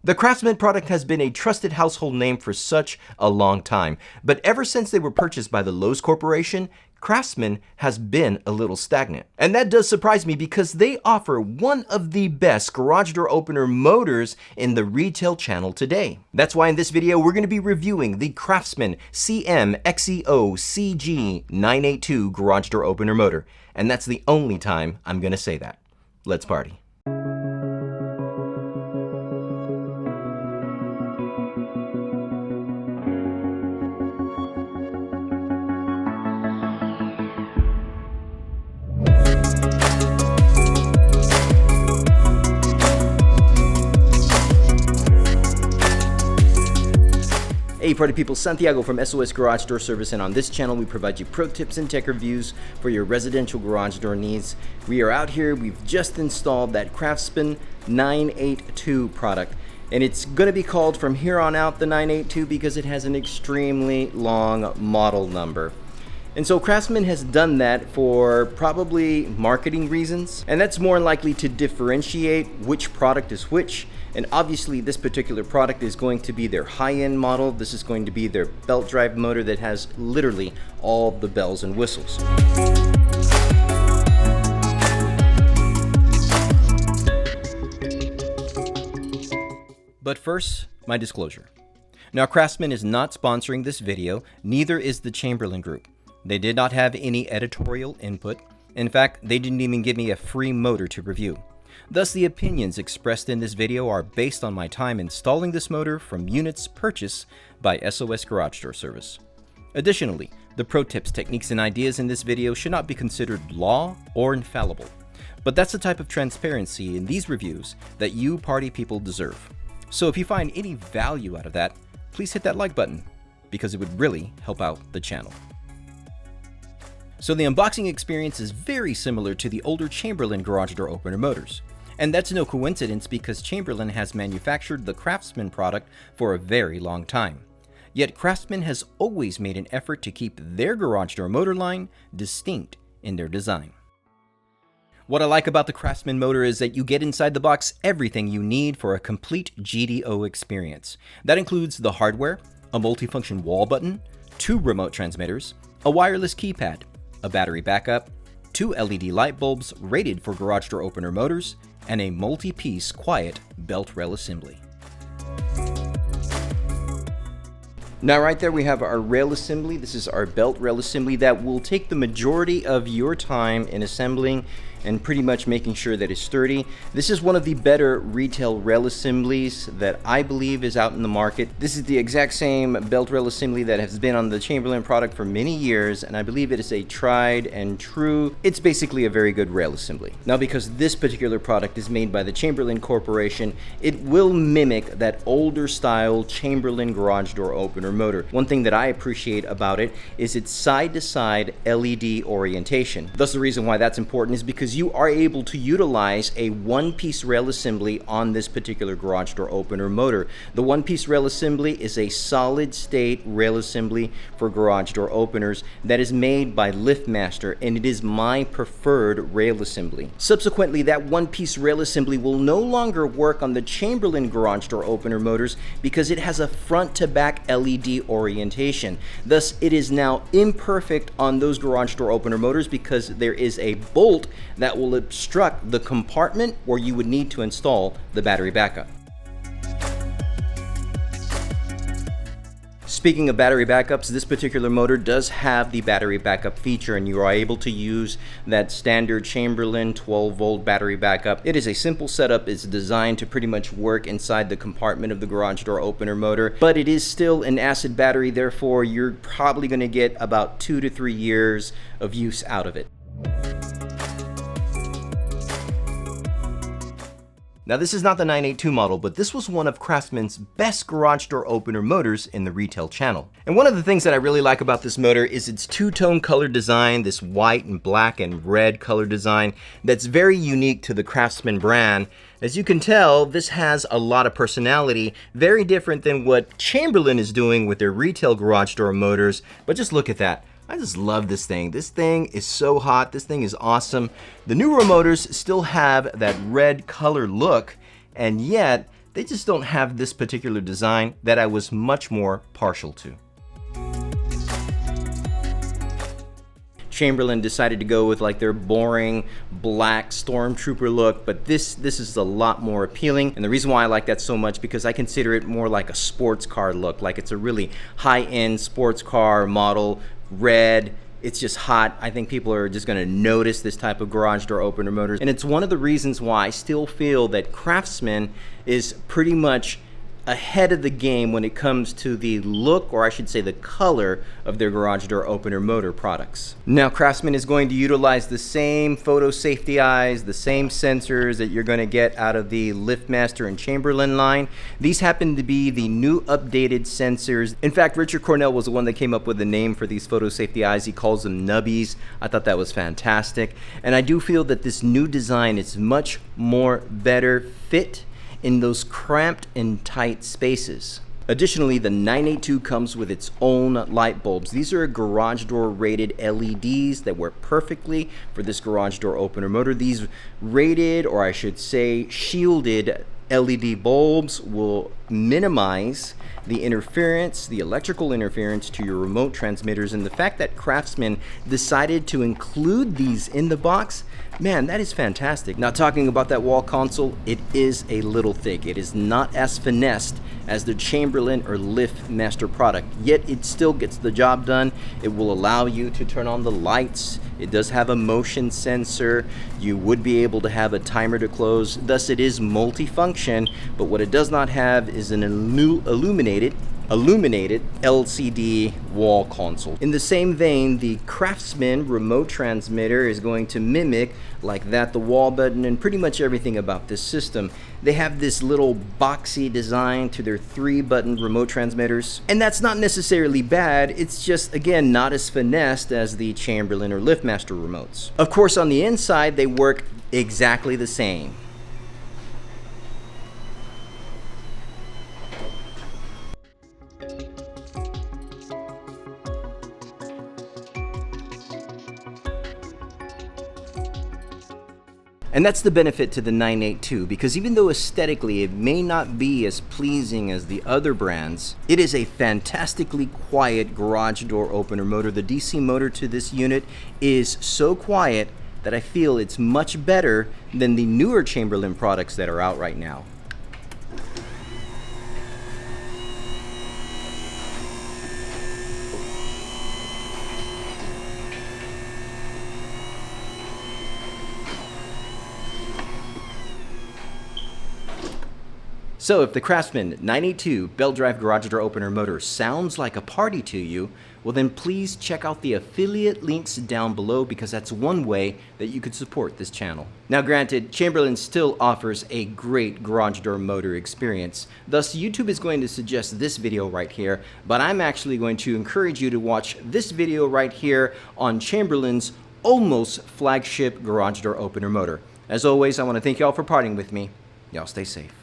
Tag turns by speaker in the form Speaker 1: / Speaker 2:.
Speaker 1: The Craftsman product has been a trusted household name for such a long time, but ever since they were purchased by the Lowe's Corporation, Craftsman has been a little stagnant. And that does surprise me because they offer one of the best garage door opener motors in the retail channel today. That's why in this video we're going to be reviewing the Craftsman CM-XEO CG982 garage door opener motor. And that's the only time I'm going to say that. Let's party. Hey party people, Santiago from SOS Garage Door Service, and on this channel we provide you pro tips and tech reviews for your residential garage door needs. We are out here, we've just installed that Craftsman 982 product, and it's going to be called from here on out the 982 because it has an extremely long model number. And so Craftsman has done that for probably marketing reasons, and that's more likely to differentiate which product is which. And obviously this particular product is going to be their high-end model. This is going to be their belt drive motor that has literally all the bells and whistles. But first, my disclosure. Now, Craftsman is not sponsoring this video, neither is the Chamberlain Group. They did not have any editorial input. In fact, they didn't even give me a free motor to review. Thus, the opinions expressed in this video are based on my time installing this motor from units purchased by SOS Garage Door Service. Additionally, the pro tips, techniques, and ideas in this video should not be considered law or infallible. But that's the type of transparency in these reviews that you party people deserve. So if you find any value out of that, please hit that like button, because it would really help out the channel. So the unboxing experience is very similar to the older Chamberlain garage door opener motors. And that's no coincidence because Chamberlain has manufactured the Craftsman product for a very long time. Yet Craftsman has always made an effort to keep their garage door motor line distinct in their design. What I like about the Craftsman motor is that you get inside the box everything you need for a complete GDO experience. That includes the hardware, a multifunction wall button, 2 remote transmitters, a wireless keypad, a battery backup, 2 LED light bulbs rated for garage door opener motors, and a multi-piece quiet belt rail assembly. Now right there we have our rail assembly. This is our belt rail assembly that will take the majority of your time in assembling and pretty much making sure that it's sturdy. This is one of the better retail rail assemblies that I believe is out in the market. This is the exact same belt rail assembly that has been on the Chamberlain product for many years, and I believe it is a tried and true. It's basically a very good rail assembly. Now because this particular product is made by the Chamberlain Corporation, it will mimic that older style Chamberlain garage door opener motor. One thing that I appreciate about it is its side-to-side LED orientation. Thus the reason why that's important is because you are able to utilize a one-piece rail assembly on this particular garage door opener motor. The one-piece rail assembly is a solid-state rail assembly for garage door openers that is made by LiftMaster, and it is my preferred rail assembly. Subsequently, that one-piece rail assembly will no longer work on the Chamberlain garage door opener motors because it has a front-to-back LED orientation. Thus, it is now imperfect on those garage door opener motors because there is a bolt that will obstruct the compartment where you would need to install the battery backup. Speaking of battery backups, this particular motor does have the battery backup feature, and you are able to use that standard Chamberlain 12-volt battery backup. It is a simple setup. It's designed to pretty much work inside the compartment of the garage door opener motor, but it is still an acid battery, therefore you're probably going to get about 2 to 3 years of use out of it. Now this is not the 982 model, but this was one of Craftsman's best garage door opener motors in the retail channel. And one of the things that I really like about this motor is its two-tone color design, this white and black and red color design that's very unique to the Craftsman brand. As you can tell, this has a lot of personality, very different than what Chamberlain is doing with their retail garage door motors, but just look at that. I just love this thing. This thing is so hot. This thing is awesome. The newer motors still have that red color look, and yet they just don't have this particular design that I was much more partial to. Chamberlain decided to go with like their boring black stormtrooper look, but this is a lot more appealing. And the reason why I like that so much, because I consider it more like a sports car look, like it's a really high-end sports car model, red. It's just hot. I think people are just going to notice this type of garage door opener motors. And it's one of the reasons why I still feel that Craftsman is pretty much ahead of the game when it comes to the look, or I should say the color, of their garage door opener motor products. Now, Craftsman is going to utilize the same photo safety eyes, the same sensors that you're going to get out of the LiftMaster and Chamberlain line. These happen to be the new updated sensors. In fact, Richard Cornell was the one that came up with the name for these photo safety eyes. He calls them nubbies. I thought that was fantastic. And I do feel that this new design is much more better fit in those cramped and tight spaces. Additionally, the 982 comes with its own light bulbs. These are garage door rated LEDs that work perfectly for this garage door opener motor. These rated, or I should say shielded, LED bulbs will minimize the interference, the electrical interference to your remote transmitters. And the fact that Craftsman decided to include these in the box, man, that is fantastic. Now, talking about that wall console, it is a little thick. It is not as finessed as the Chamberlain or LiftMaster product, yet it still gets the job done. It will allow you to turn on the lights. It does have a motion sensor. You would be able to have a timer to close. Thus, it is multifunction, but what it does not have is an illuminated LCD wall console. In the same vein, the Craftsman remote transmitter is going to mimic like that the wall button and pretty much everything about this system. They have this little boxy design to their 3-button remote transmitters, and that's not necessarily bad. It's just, again, not as finessed as the Chamberlain or LiftMaster remotes. Of course, on the inside, they work exactly the same. And that's the benefit to the 982, because even though aesthetically it may not be as pleasing as the other brands, it is a fantastically quiet garage door opener motor. The DC motor to this unit is so quiet that I feel it's much better than the newer Chamberlain products that are out right now. So if the Craftsman 982 belt drive garage door opener motor sounds like a party to you, well then please check out the affiliate links down below, because that's one way that you could support this channel. Now granted, Chamberlain still offers a great garage door motor experience. Thus, YouTube is going to suggest this video right here, but I'm actually going to encourage you to watch this video right here on Chamberlain's almost flagship garage door opener motor. As always, I want to thank y'all for partying with me. Y'all stay safe.